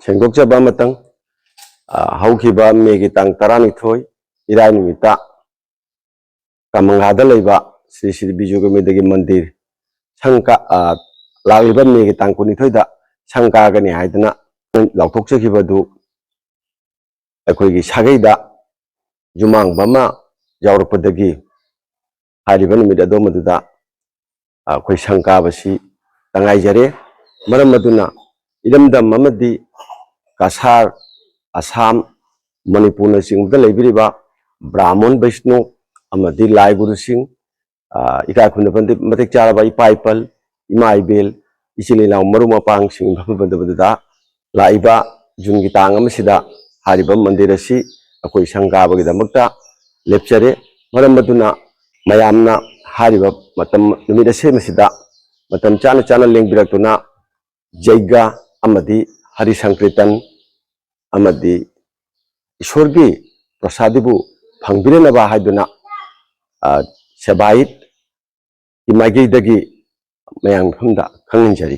सेंगोकजबा Matang हौखिबा Maggi तांग 12 इराय निमित्ता कामंगादा लेबा श्री श्री बिजुगमिदेगी मंदिर संका लालिबा Maggi तांग 12 दा संकागनि हाइदना लाउथोकजखिबदु अखोइगी सागैदा जुमांग बमा यावरपदगी हारिबा निमित अदोमदुदा अखोइ संकाबसी तंगाइजरे मरम मदुना इदमदम अमदी कासार आसाम मणिपुर चिंगदा लेबिरिबा ब्राह्मण वैष्णव अमदी लाई गुरु सिंह इका खुनबंदे मतेक चारबा इपाइपल इमा इबेल इचिलेला मरु मपांग सिंग भबदबदा लाइबा जुनगी तांग अमसिदा हारिबा मंदिर असि अखोइ संकाबगिदमक्ता लेपचरे मरम मदुना मयामना हारिबा मतम नुमित सेमसिदा मतम चाना चाना लेंबिरक्तुना जैगा अमदी हरि संकीर्तन अमदी ईश्वरगी प्रसादिबु फंगबिरनबा हाइदुना सेबाइत इमागीदगी मयांग फंदा खंगिंजरी।